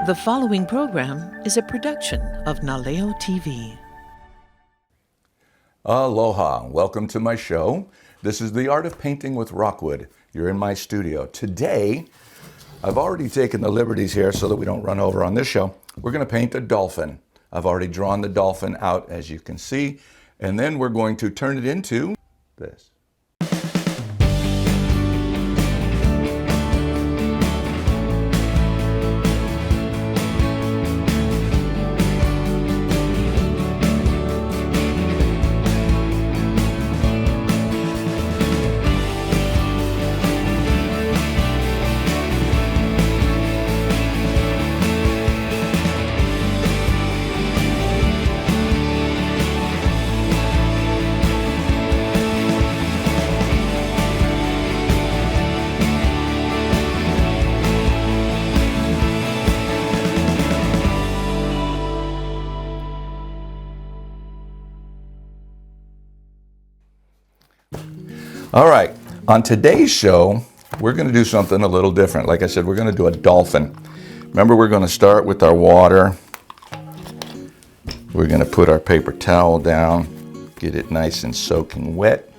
The following program is a production of Naleo TV. Aloha, welcome to my show. This is The Art of Painting with Rockwood. You're in my studio. Today, I've already taken the liberties here so that we don't run over on this show. We're going to paint a dolphin. I've already drawn the dolphin out, as you can see, and then we're going to turn it into this. All right, on today's show, we're going to do something a little different. Like I said, we're going to do a dolphin. Remember, we're going to start with our water. We're going to put our paper towel down, get it nice and soaking wet.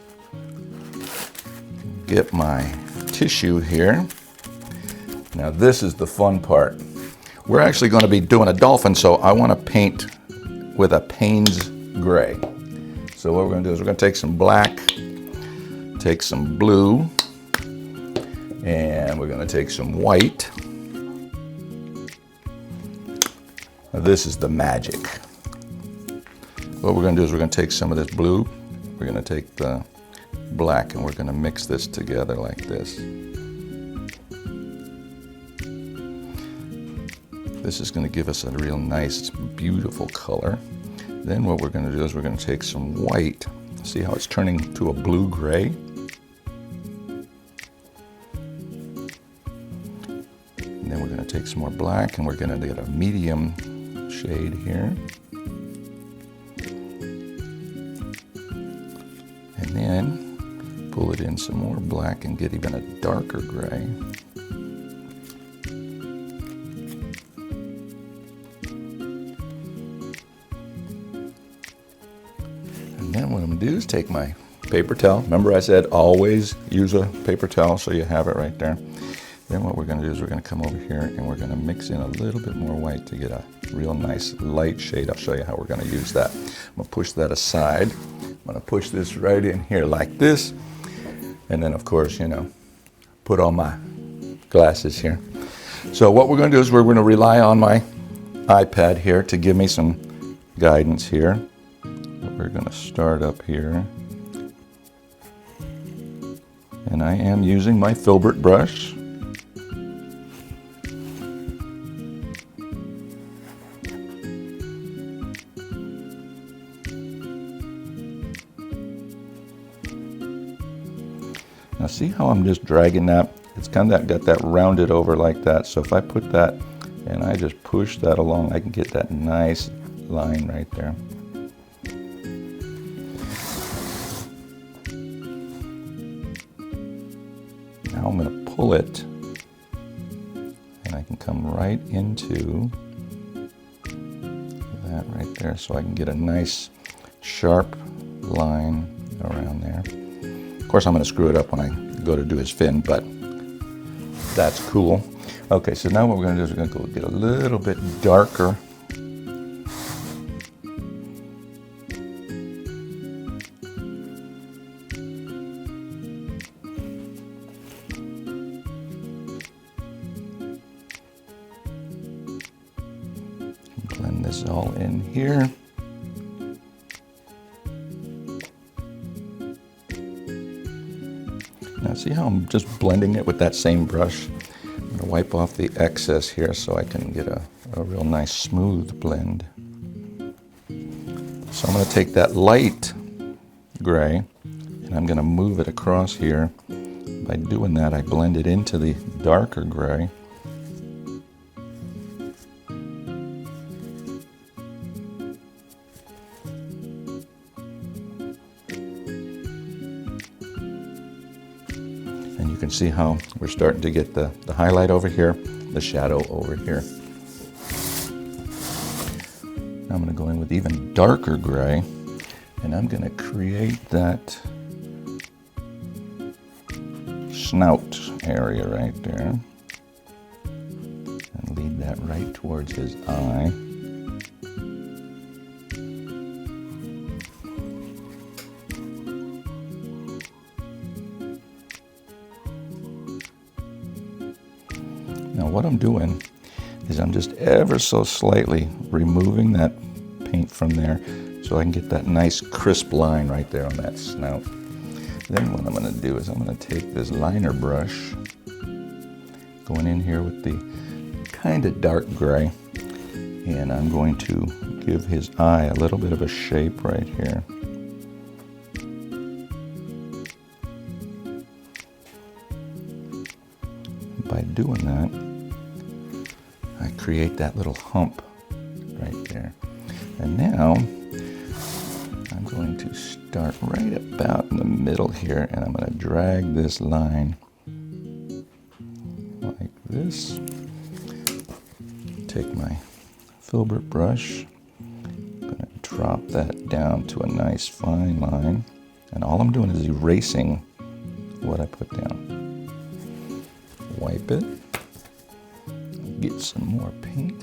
Get my tissue here. Now this is the fun part. We're actually going to be doing a dolphin, so I want to paint with a Payne's gray. So what we're going to do is we're going to take some black, take some blue, and we're going to take some white. Now this is the magic. What we're going to do is we're going to take some of this blue, we're going to take the black, and we're going to mix this together like this. This is going to give us a real nice, beautiful color. Then what we're going to do is we're going to take some white. See how it's turning to a blue-gray? And then we're going to take some more black, and we're going to get a medium shade here. And then pull it in some more black and get even a darker gray. And then what I'm going to do is take my paper towel. Remember I said always use a paper towel, so you have it right there. Then what we're going to do is we're going to come over here and we're going to mix in a little bit more white to get a real nice light shade. I'll show you how we're going to use that. I'm going to push that aside. I'm going to push this right in here like this. And then of course, you know, put on my glasses here. So what we're going to do is we're going to rely on my iPad here to give me some guidance here. We're going to start up here. And I am using my filbert brush. Now see how I'm just dragging that? It's kind of got that rounded over like that. So if I put that and I just push that along, I can get that nice line right there. Now I'm going to pull it and I can come right into that right there, so I can get a nice sharp line around there. Of course, I'm going to screw it up when I go to do his fin, but that's cool. Okay, so now what we're going to do is we're going to go get a little bit darker. Blend this all in here. Now see how I'm just blending it with that same brush? I'm going to wipe off the excess here so I can get a real nice smooth blend. So I'm going to take that light gray and I'm going to move it across here. By doing that, I blend it into the darker gray. And you can see how we're starting to get the highlight over here, the shadow over here. I'm going to go in with even darker gray, and I'm going to create that snout area right there and lead that right towards his eye. Now what I'm doing is I'm just ever so slightly removing that paint from there so I can get that nice crisp line right there on that snout. Then what I'm going to do is I'm going to take this liner brush, going in here with the kind of dark gray, and I'm going to give his eye a little bit of a shape right here. By doing that, I create that little hump right there. And now I'm going to start right about in the middle here, and I'm going to drag this line like this. Take my filbert brush, I'm going to drop that down to a nice fine line, and all I'm doing is erasing what I put down. Wipe it, get some more paint.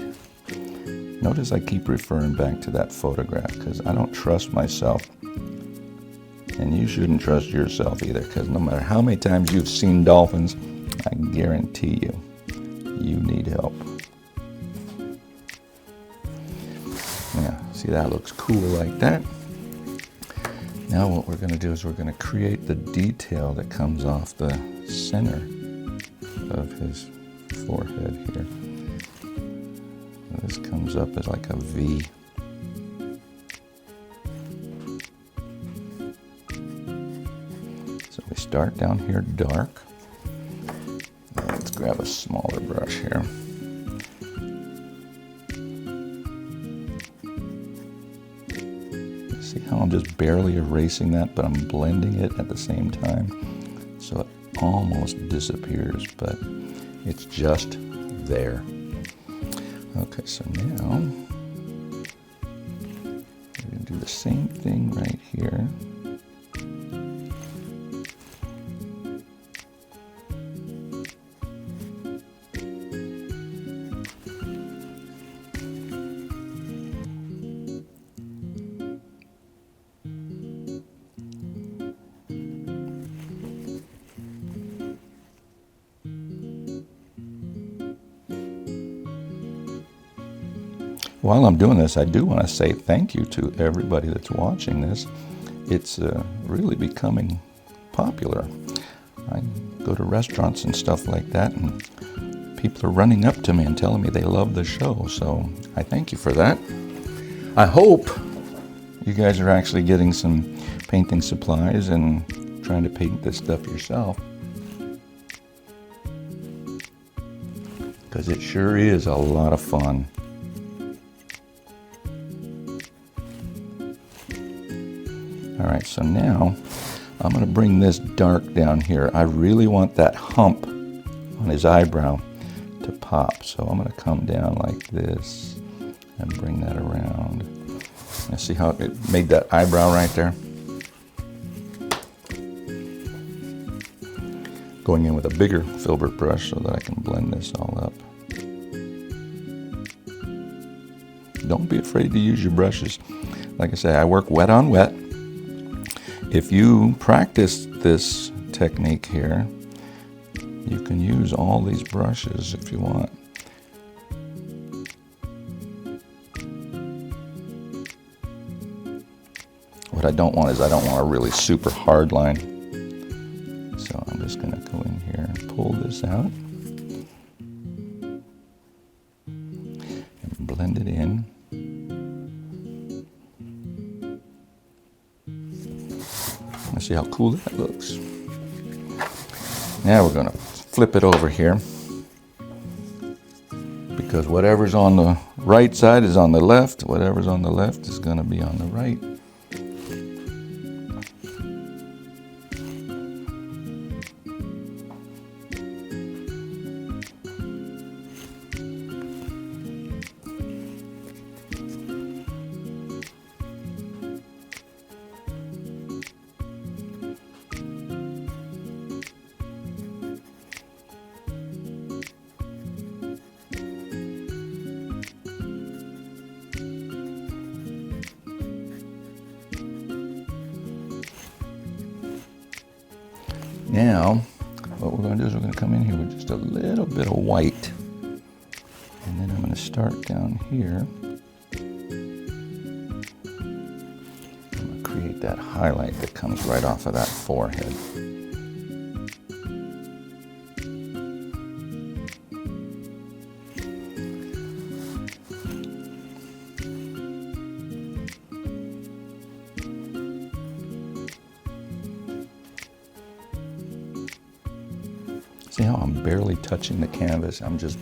Notice I keep referring back to that photograph because I don't trust myself, and you shouldn't trust yourself either, because no matter how many times you've seen dolphins, I guarantee you need help. Yeah, see, that looks cool like that. Now what we're going to do is we're going to create the detail that comes off the center of his forehead here. This comes up as like a V. So we start down here dark. Now let's grab a smaller brush here. See how I'm just barely erasing that, but I'm blending it at the same time. So it almost disappears, but it's just there. Okay, so now we're going to do the same thing right here. While I'm doing this, I do want to say thank you to everybody that's watching this. It's really becoming popular. I go to restaurants and stuff like that, and people are running up to me and telling me they love the show, so I thank you for that. I hope you guys are actually getting some painting supplies and trying to paint this stuff yourself, because it sure is a lot of fun. All right, so now I'm going to bring this dark down here. I really want that hump on his eyebrow to pop. So I'm going to come down like this and bring that around. And see how it made that eyebrow right there? Going in with a bigger filbert brush so that I can blend this all up. Don't be afraid to use your brushes. Like I say, I work wet on wet. If you practice this technique here, you can use all these brushes if you want. What I don't want is I don't want a really super hard line. So I'm just going to go in here and pull this out and blend it in. See how cool that looks. Now we're going to flip it over here, because whatever's on the right side is on the left, whatever's on the left is going to be on the right. now what we're going to do is we're going to come in here with just a little bit of white. And then I'm going to start down here. I'm going to create that highlight that comes right off of that forehead. See how I'm barely touching the canvas? I'm just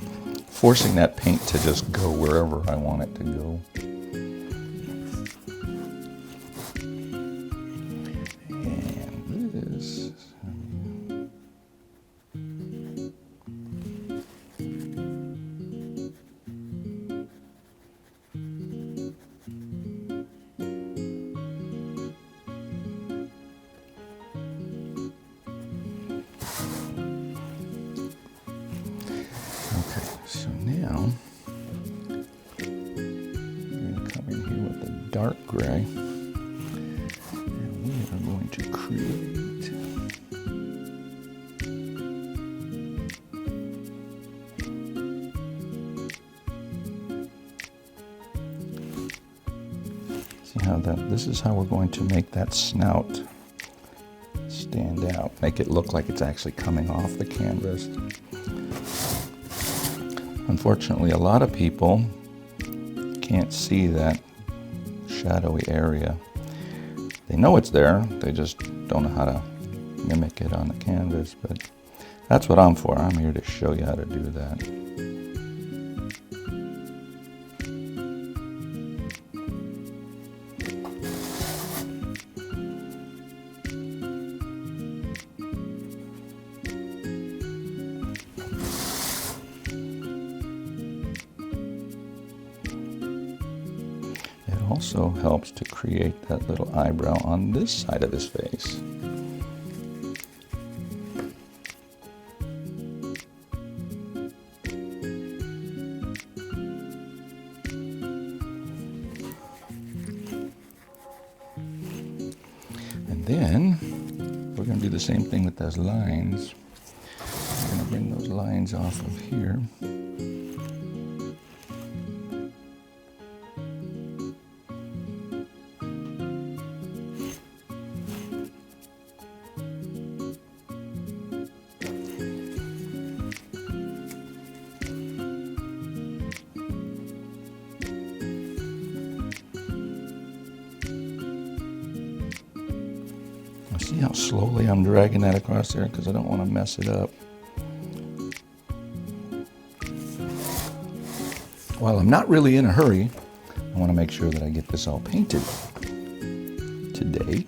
forcing that paint to just go wherever I want it to go. And this. So now, we're going to come in here with the dark gray, and we are going to create see how this is how we're going to make that snout stand out, make it look like it's actually coming off the canvas. Unfortunately, a lot of people can't see that shadowy area. They know it's there, they just don't know how to mimic it on the canvas, but that's what I'm for. I'm here to show you how to do that. Also helps to create that little eyebrow on this side of his face. And then we're going to do the same thing with those lines. We're going to bring those lines off of here. See how slowly I'm dragging that across there because I don't want to mess it up. While I'm not really in a hurry, I want to make sure that I get this all painted today.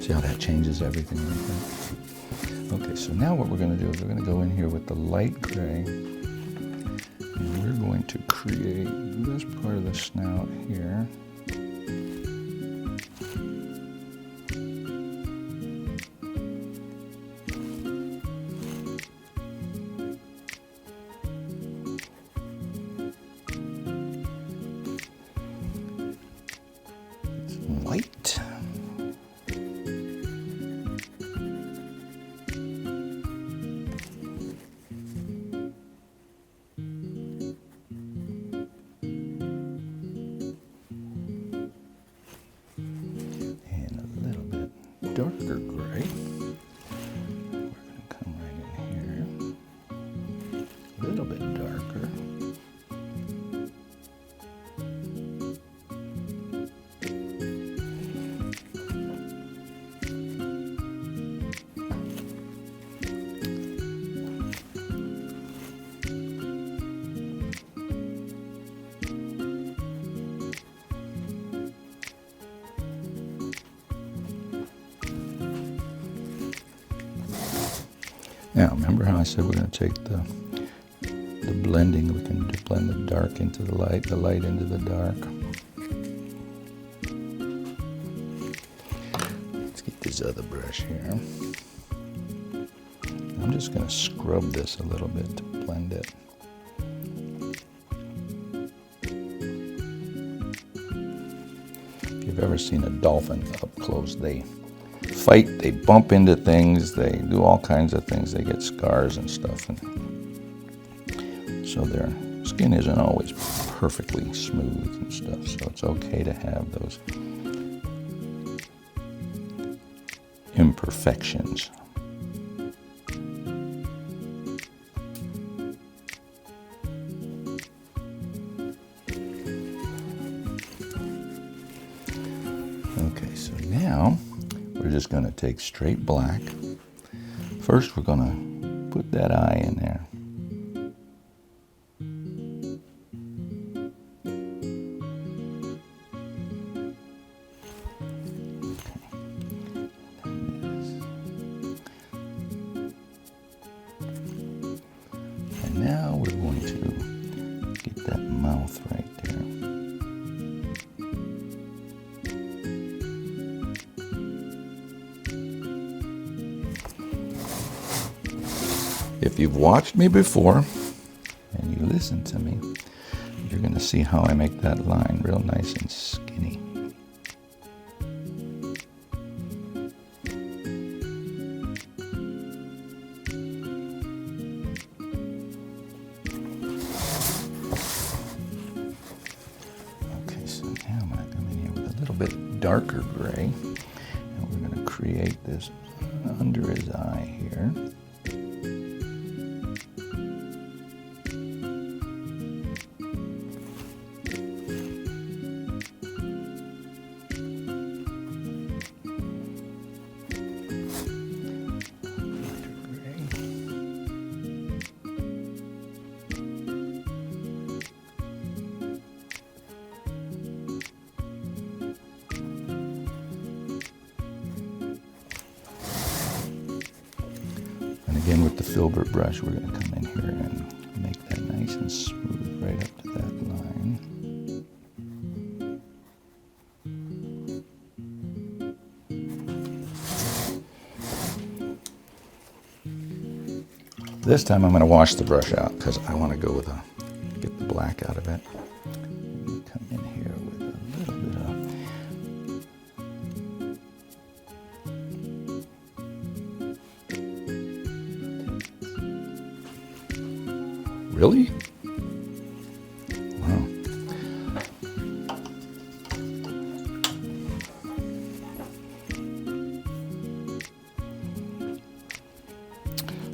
See how that changes everything like that? Okay, so now what we're going to do is we're going to go in here with the light gray, and we're going to create this part of the snout here. It's white. Darker gray. We're going to come right in here. A little bit darker. Now, remember how I said we're going to take the blending, we can blend the dark into the light into the dark. Let's get this edges of the brush here. I'm just going to scrub this a little bit to blend it. If you've ever seen a dolphin up close, they fight, they bump into things, they do all kinds of things, they get scars and stuff. And so their skin isn't always perfectly smooth and stuff, so it's okay to have those imperfections. Okay, so now we're just going to take straight black. First, we're going to put that eye in there. And now we're going to get that mouth right there. If you've watched me before and you listen to me, you're going to see how I make that line real nice and skinny. Okay, so now I'm going to come in here with a little bit darker gray, and we're going to create this under his eye here. Again, with the filbert brush, we're going to come in here and make that nice and smooth right up to that line. This time I'm going to wash the brush out because I want to go with get the black out of it. Come in here with a little bit of Really? Wow.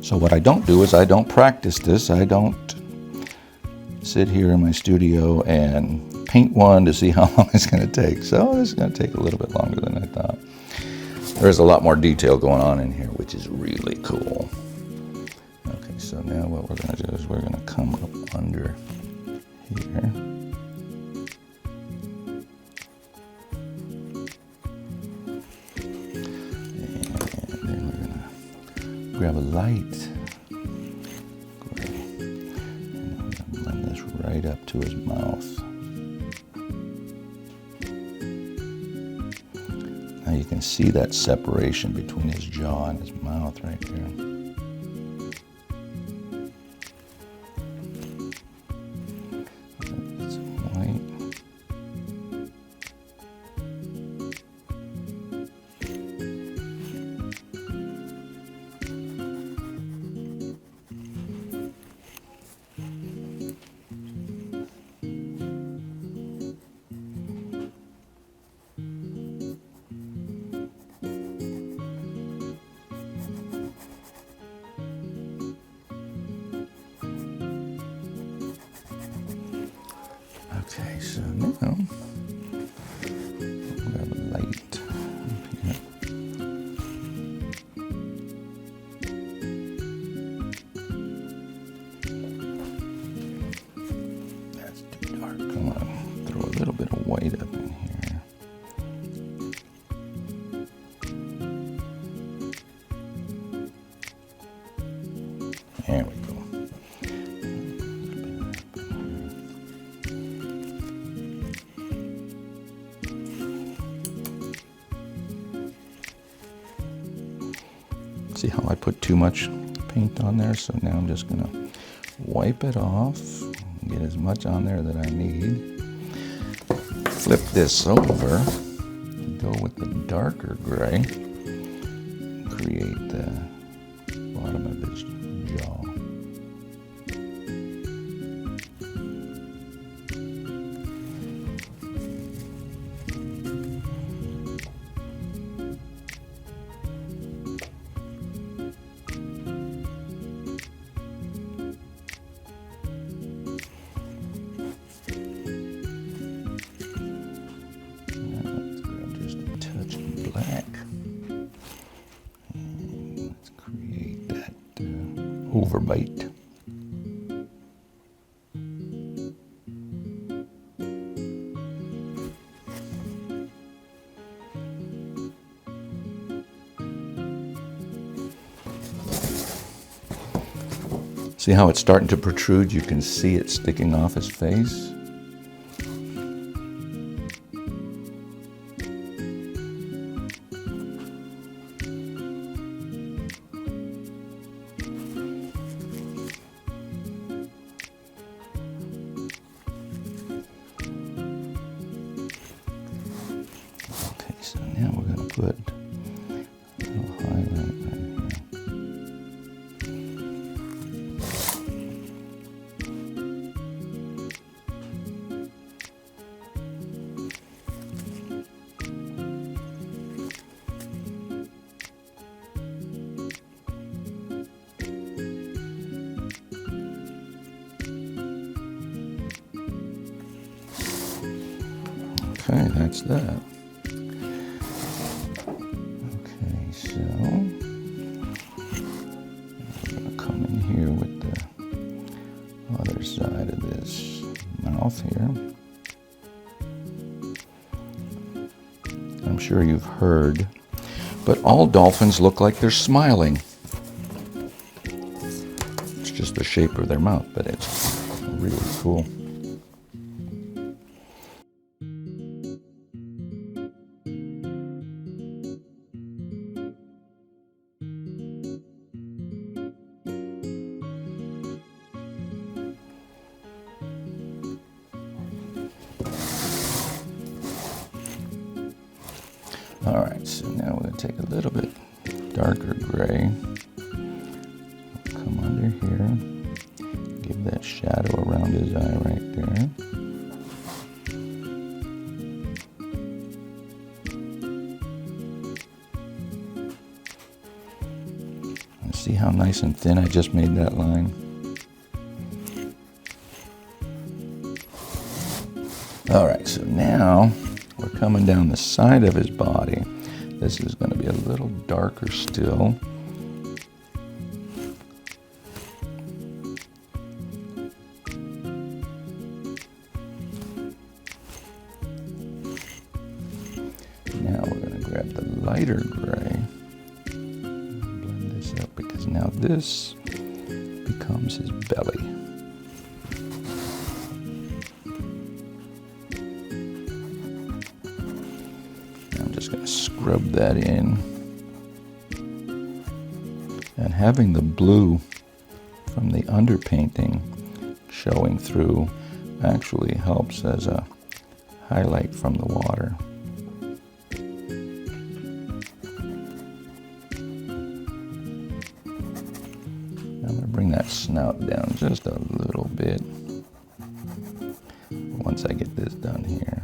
So what I don't do is I don't practice this. I don't sit here in my studio and paint one to see how long it's going to take. So this is going to take a little bit longer than I thought. There's a lot more detail going on in here, which is really cool. Okay, so now what we're going to do is we're going to come up under here. And then we're going to grab a light gray. And we're going to blend this right up to his mouth. Now you can see that separation between his jaw and his mouth right there. Okay, so now we'll grab a light. That's too dark. Come on, throw a little bit of white up in here. There we go. See how I put too much paint on there? So now I'm just gonna wipe it off, get as much on there that I need. Flip this over, go with the darker gray, create the bottom of his jaw. Overbite. See how it's starting to protrude? You can see it sticking off his face. So now we're going to put a little highlight right here. Okay, that's that. So we're going to come in here with the other side of this mouth here. I'm sure you've heard, but all dolphins look like they're smiling. It's just the shape of their mouth, but it's really cool. All right, so now we're going to take a little bit darker gray, come under here, give that shadow around his eye right there. And see how nice and thin I just made that line? All right, so now we're coming down the side of his body. This is going to be a little darker still. Now we're going to grab the lighter gray, blend this up, because now this becomes his belly. Just going to scrub that in, and having the blue from the underpainting showing through actually helps as a highlight from the water. I'm going to bring that snout down just a little bit once I get this done here.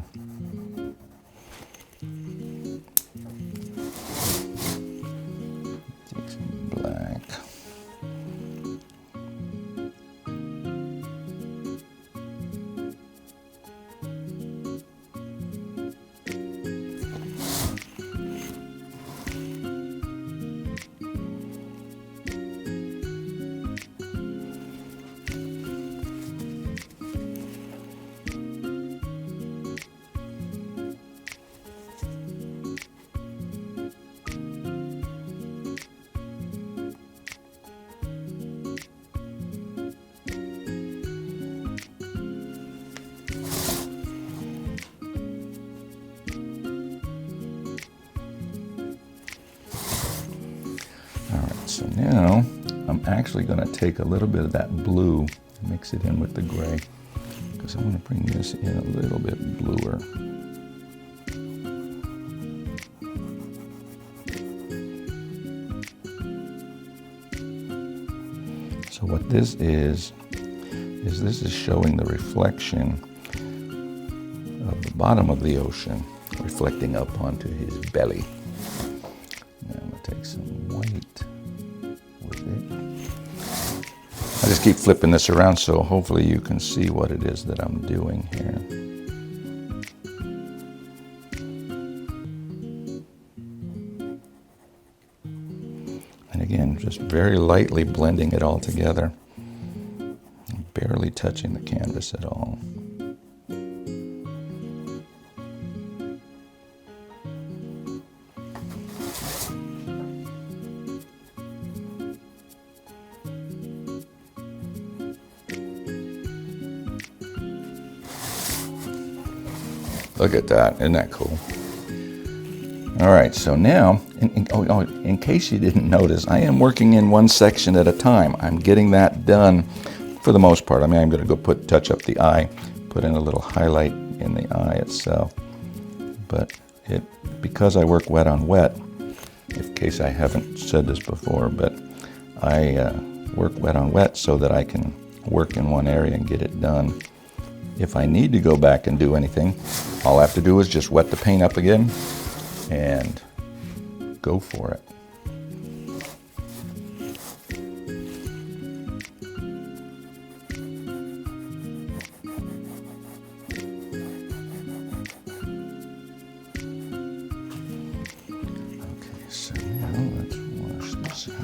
so now I'm actually going to take a little bit of that blue, mix it in with the gray, because I want to bring this in a little bit bluer. So what this is this is showing the reflection of the bottom of the ocean reflecting up onto his belly. Now I'm going to take some white with it. I just keep flipping this around so hopefully you can see what it is that I'm doing here. And again, just very lightly blending it all together, barely touching the canvas at all. Look at that, isn't that cool? All right, so now, in case you didn't notice, I am working in one section at a time. I'm getting that done for the most part. I mean, I'm going to go touch up the eye, put in a little highlight in the eye itself. But because I work wet on wet, in case I haven't said this before, but I work wet on wet so that I can work in one area and get it done. If I need to go back and do anything, all I have to do is just wet the paint up again and go for it. Okay, so now let's wash this out.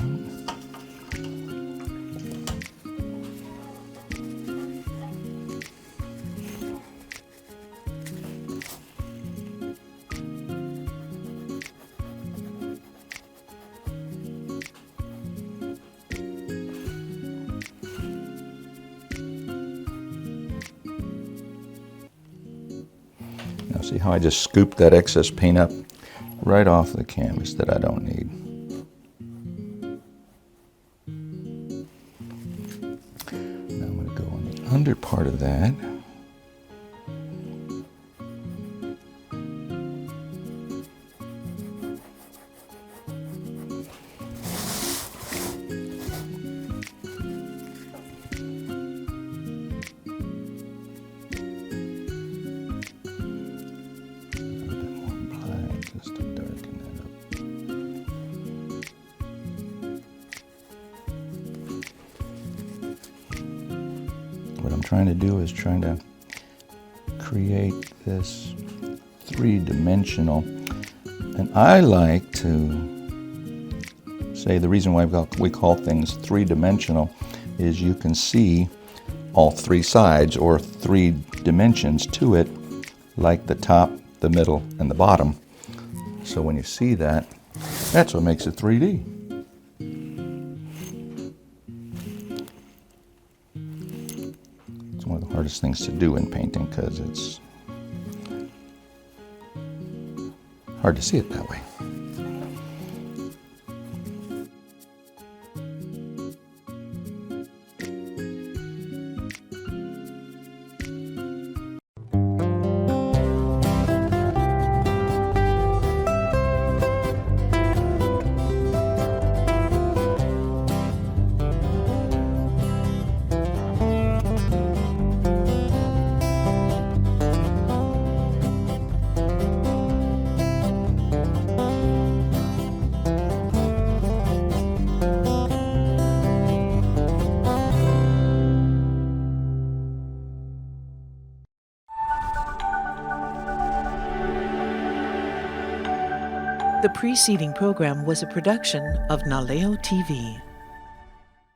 Now see how I just scooped that excess paint up right off the canvas that I don't need. Now I'm going to go on the under part of that. Just to darken that up. What I'm trying to do is trying to create this three-dimensional, and I like to say the reason why we call things three-dimensional is you can see all three sides or three dimensions to it, like the top, the middle, and the bottom. So when you see that, that's what makes it 3D. It's one of the hardest things to do in painting because it's hard to see it that way. The preceding program was a production of Naleo TV.